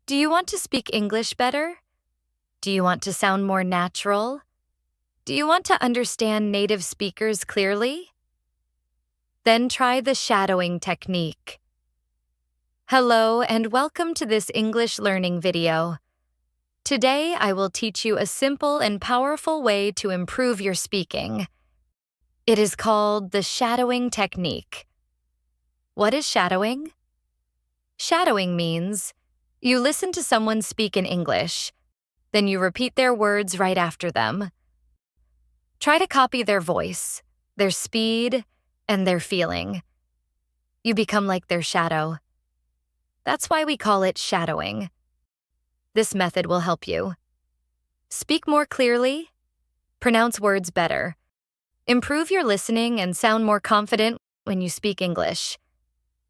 Do you want to speak English better? Do you want to sound more natural? Do you want to understand native speakers clearly? Then try the shadowing technique. Hello and welcome to this English learning video. Today I will teach you a simple and powerful way to improve your speaking. It is called the shadowing technique. What is shadowing? Shadowing means you listen to someone speak in English, then you repeat their words right after them. Try to copy their voice, their speed, and their feeling. You become like their shadow. That's why we call it shadowing. This method will help you speak more clearly, pronounce words better, improve your listening, and sound more confident when you speak English.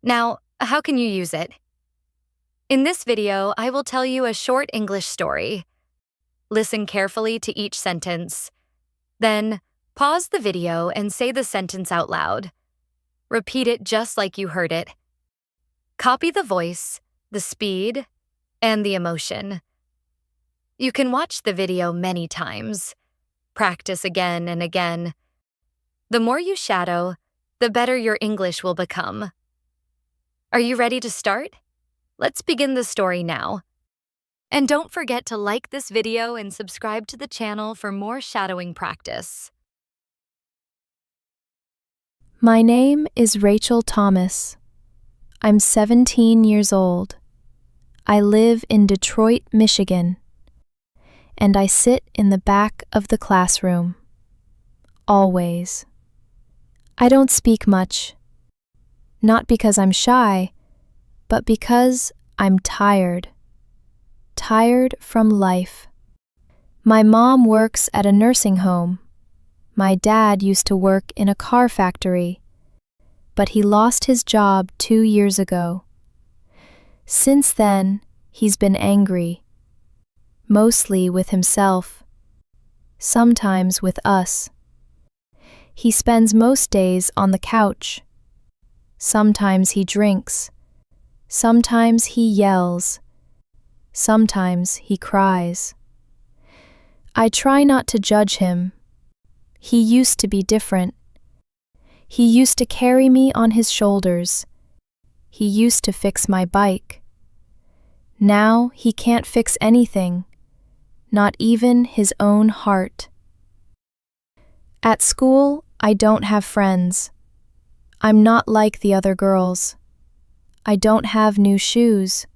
Now, how can you use it? In this video, I will tell you a short English story. Listen carefully to each sentence. Then, pause the video and say the sentence out loud. Repeat it just like you heard it. Copy the voice, the speed, and the emotion. You can watch the video many times. Practice again and again. The more you shadow, the better your English will become. Are you ready to start? Let's begin the story now. And don't forget to like this video and subscribe to the channel for more shadowing practice. My name is Rachel Thomas. I'm 17 years old. I live in Detroit, Michigan, and I sit in the back of the classroom. Always. I don't speak much, not because I'm shy, but because I'm tired. Tired from life. My mom works at a nursing home. My dad used to work in a car factory, but he lost his job 2 years ago. Since then, he's been angry, mostly with himself, sometimes with us. He spends most days on the couch. Sometimes he drinks. Sometimes he yells. Sometimes he cries. I try not to judge him. He used to be different. He used to carry me on his shoulders. He used to fix my bike. Now he can't fix anything, not even his own heart. At school, I don't have friends. I'm not like the other girls. I don't have new shoes.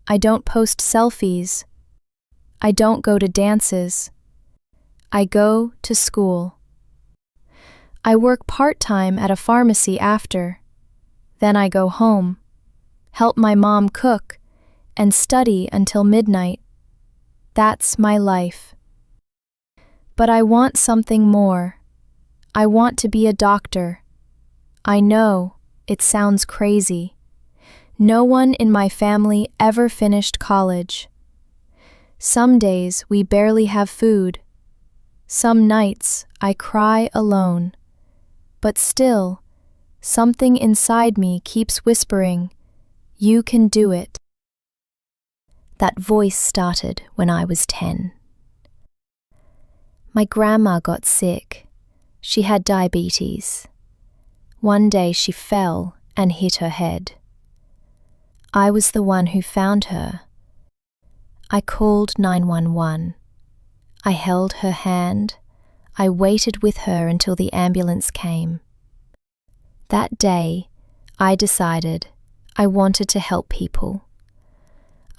I don't post selfies. I don't go to dances. I go to school. I work part-time at a pharmacy after. Then I go home, help my mom cook, and study until midnight. That's my life. But I want something more. I want to be a doctor. I know, it sounds crazy. No one in my family ever finished college. Some days we barely have food. Some nights I cry alone. But still, something inside me keeps whispering, "You can do it." That voice started when I was 10. My grandma got sick. She had diabetes. One day she fell and hit her head. I was the one who found her. I called 911. I held her hand. I waited with her until the ambulance came. That day, I decided I wanted to help people.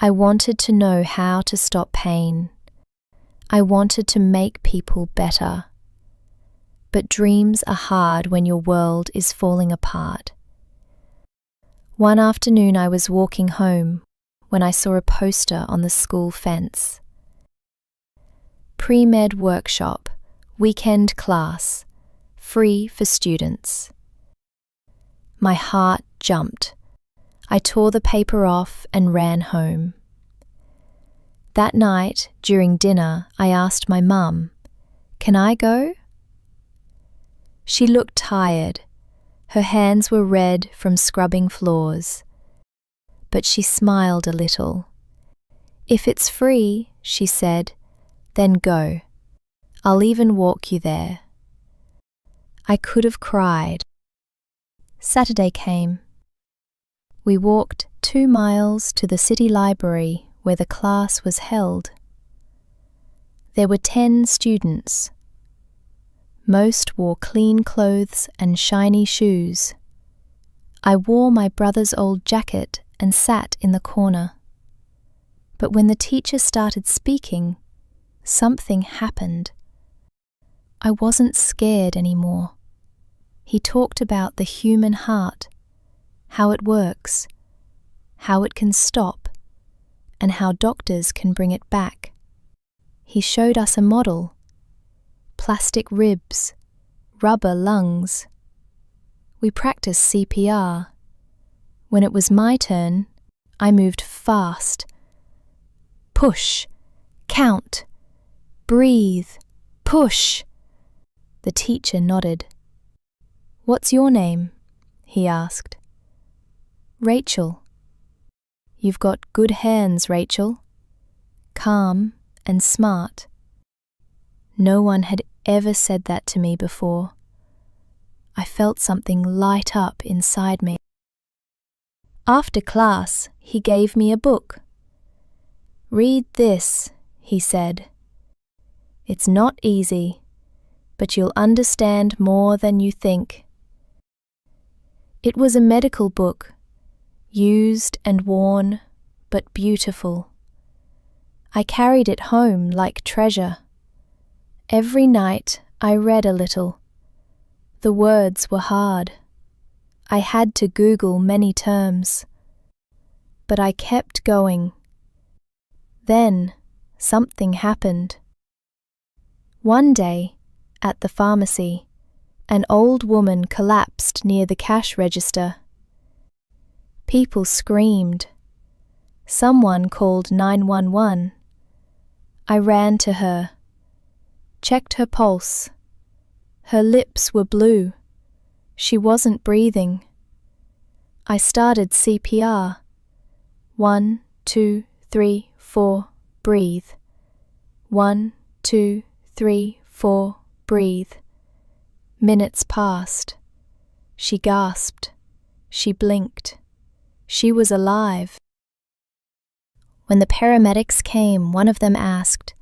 I wanted to know how to stop pain. I wanted to make people better. But dreams are hard when your world is falling apart. One afternoon I was walking home when I saw a poster on the school fence. Pre-med workshop, weekend class, free for students. My heart jumped. I tore the paper off and ran home. That night, during dinner, I asked my mum, "Can I go?" She looked tired. Her hands were red from scrubbing floors. But she smiled a little. "If it's free," she said, "then go. I'll even walk you there." I could have cried. Saturday came. We walked 2 miles to the city library where the class was held. There were 10 students. Most wore clean clothes and shiny shoes. I wore my brother's old jacket and sat in the corner. But when the teacher started speaking, something happened. I wasn't scared anymore. He talked about the human heart, how it works, how it can stop, and how doctors can bring it back. He showed us a model: plastic ribs, rubber lungs. We practiced CPR. When it was my turn, I moved fast. Push, count, breathe, push. The teacher nodded. "What's your name?" he asked. "Rachel." "You've got good hands, Rachel. Calm and smart." No one had ever said that to me before. I felt something light up inside me. After class, he gave me a book. "Read this," he said. "It's not easy, but you'll understand more than you think." It was a medical book, used and worn, but beautiful. I carried it home like treasure. Every night I read a little. The words were hard. I had to Google many terms. But I kept going. Then something happened. One day, at the pharmacy, an old woman collapsed near the cash register. People screamed. Someone called 911. I ran to her, checked her pulse. Her lips were blue. She wasn't breathing. I started CPR. 1, 2, 3, 4, breathe. 1, 2, 3, 4, breathe. Minutes passed. She gasped. She blinked. She was alive. When the paramedics came, one of them asked,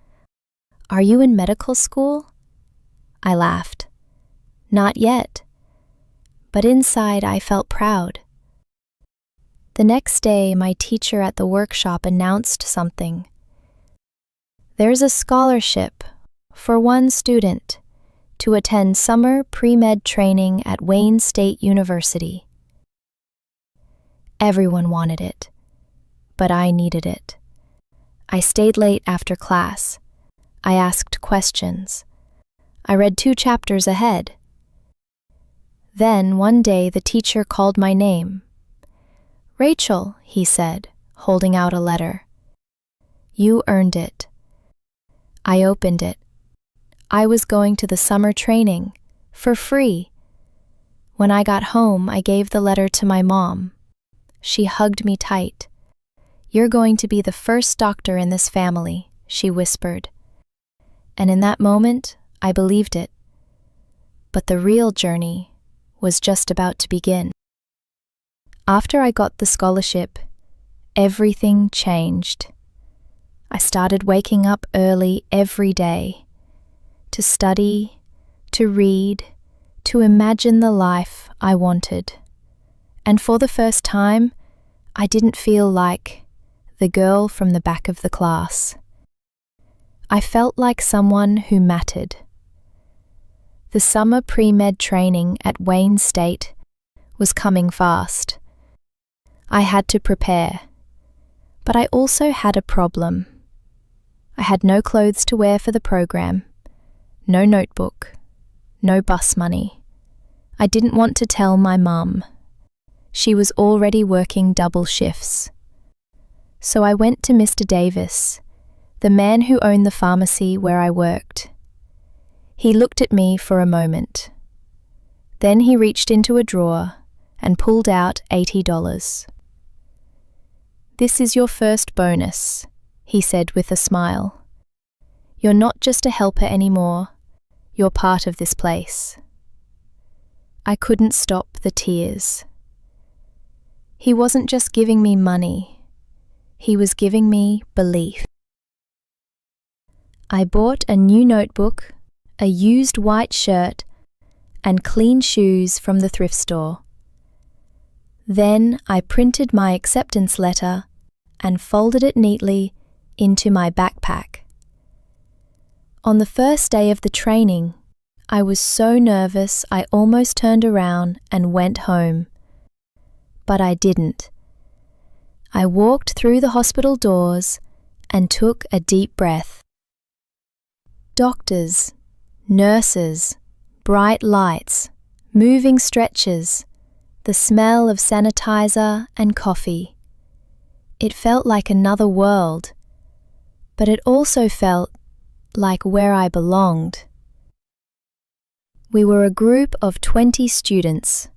"Are you in medical school?" I laughed. "Not yet." But inside I felt proud. The next day, my teacher at the workshop announced something. "There's a scholarship for one student to attend summer pre-med training at Wayne State University." Everyone wanted it, but I needed it. I stayed late after class. I asked questions. I read 2 chapters ahead. Then one day the teacher called my name. "Rachel," he said, holding out a letter. "You earned it." I opened it. I was going to the summer training, for free. When I got home, I gave the letter to my mom. She hugged me tight. "You're going to be the first doctor in this family," she whispered. And in that moment, I believed it. But the real journey was just about to begin. After I got the scholarship, everything changed. I started waking up early every day to study, to read, to imagine the life I wanted. And for the first time, I didn't feel like the girl from the back of the class. I felt like someone who mattered. The summer pre-med training at Wayne State was coming fast. I had to prepare, but I also had a problem. I had no clothes to wear for the program, no notebook, no bus money. I didn't want to tell my mum. She was already working double shifts. So I went to Mr. Davis, the man who owned the pharmacy where I worked. He looked at me for a moment. Then he reached into a drawer and pulled out $80. "This is your first bonus," he said with a smile. "You're not just a helper anymore. You're part of this place." I couldn't stop the tears. He wasn't just giving me money. He was giving me belief. I bought a new notebook, a used white shirt, and clean shoes from the thrift store. Then I printed my acceptance letter and folded it neatly into my backpack. On the first day of the training, I was so nervous I almost turned around and went home. But I didn't. I walked through the hospital doors and took a deep breath. Doctors, nurses, bright lights, moving stretchers, the smell of sanitizer and coffee. It felt like another world, but it also felt like where I belonged. We were a group of 20 students.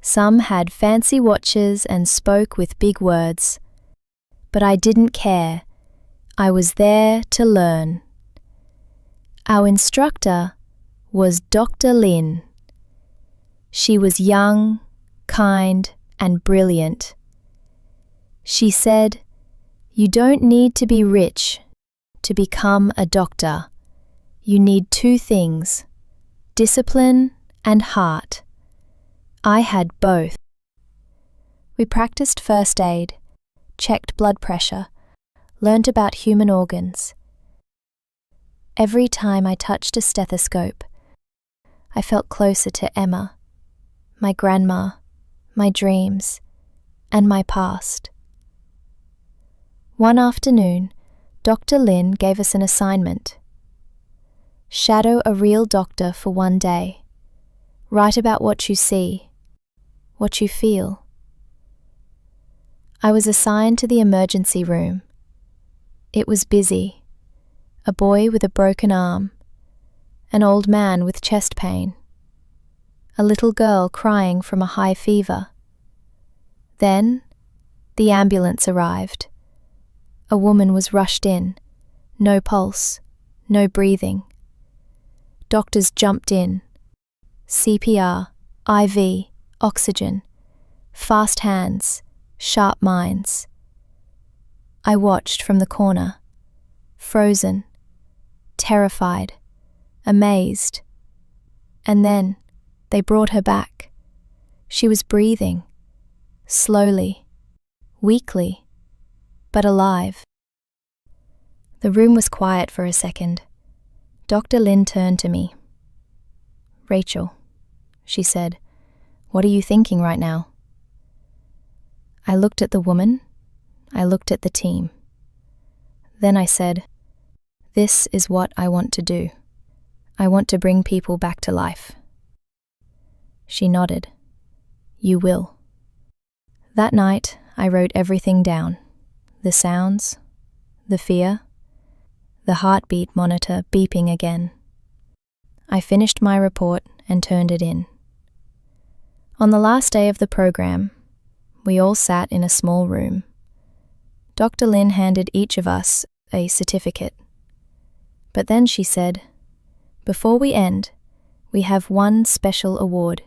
Some had fancy watches and spoke with big words, but I didn't care. I was there to learn. Our instructor was Dr. Lin. She was young, kind, and brilliant. She said, "You don't need to be rich to become a doctor. You need two things, discipline and heart." I had both. We practiced first aid, checked blood pressure, learned about human organs. Every time I touched a stethoscope, I felt closer to Emma, my grandma, my dreams, and my past. One afternoon, Dr. Lin gave us an assignment. Shadow a real doctor for one day. Write about what you see, what you feel. I was assigned to the emergency room. It was busy. A boy with a broken arm, an old man with chest pain, a little girl crying from a high fever. Then, the ambulance arrived. A woman was rushed in, no pulse, no breathing. Doctors jumped in. CPR, IV, oxygen, fast hands, sharp minds. I watched from the corner, frozen, terrified, amazed. And then they brought her back. She was breathing, slowly, weakly, but alive. The room was quiet for a second. Dr. Lin turned to me. "Rachel," she said, "what are you thinking right now?" I looked at the woman. I looked at the team. Then I said, "This is what I want to do. I want to bring people back to life." She nodded. "You will." That night, I wrote everything down. The sounds, the fear, the heartbeat monitor beeping again. I finished my report and turned it in. On the last day of the program, we all sat in a small room. Dr. Lin handed each of us a certificate. But then she said, "Before we end, we have one special award.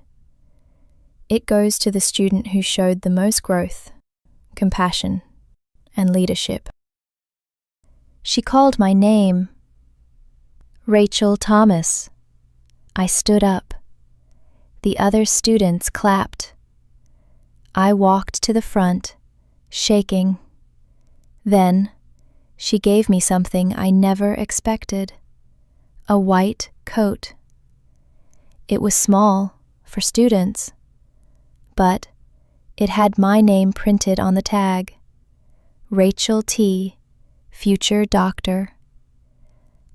It goes to the student who showed the most growth, compassion, and leadership." She called my name. Rachel Thomas. I stood up. The other students clapped. I walked to the front, shaking. Then, she gave me something I never expected. A white coat. It was small, for students, but it had my name printed on the tag. Rachel T., future doctor.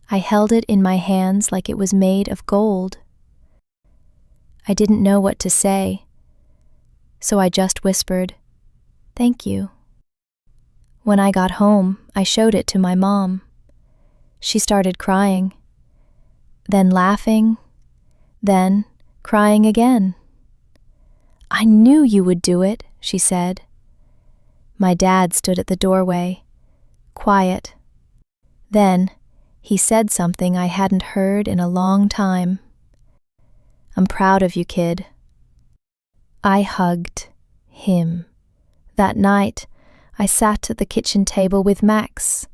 I held it in my hands like it was made of gold. I didn't know what to say, so I just whispered, "Thank you." When I got home, I showed it to my mom. She started crying, then laughing, then crying again. "I knew you would do it," she said. My dad stood at the doorway, quiet. Then, he said something I hadn't heard in a long time. "I'm proud of you, kid." I hugged him. That night, I sat at the kitchen table with Max.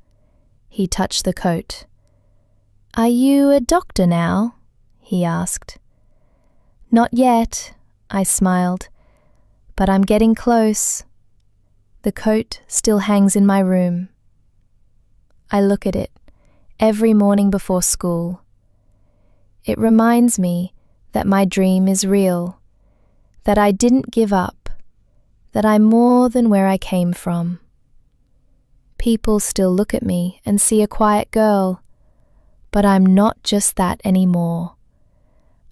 He touched the coat. "Are you a doctor now?" he asked. "Not yet," I smiled, "but I'm getting close." The coat still hangs in my room. I look at it every morning before school. It reminds me that my dream is real, that I didn't give up, that I'm more than where I came from. People still look at me and see a quiet girl, but I'm not just that anymore.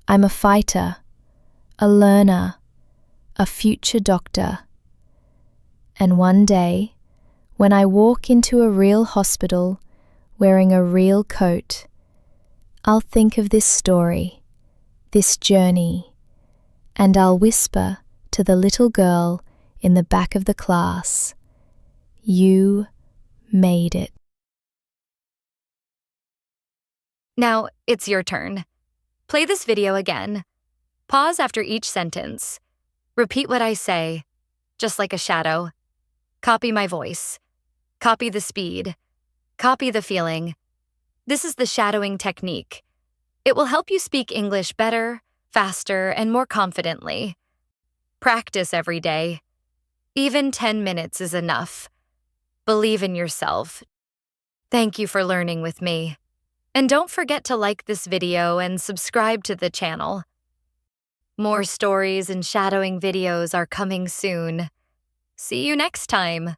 I'm a fighter, a learner, a future doctor. And one day, when I walk into a real hospital wearing a real coat, I'll think of this story, this journey, and I'll whisper to the little girl in the back of the class, "You made it." Now, it's your turn. Play this video again. Pause after each sentence. Repeat what I say, just like a shadow. Copy my voice. Copy the speed. Copy the feeling. This is the shadowing technique. It will help you speak English better, faster, and more confidently. Practice every day. Even 10 minutes is enough. Believe in yourself. Thank you for learning with me. And don't forget to like this video and subscribe to the channel. More stories and shadowing videos are coming soon. See you next time.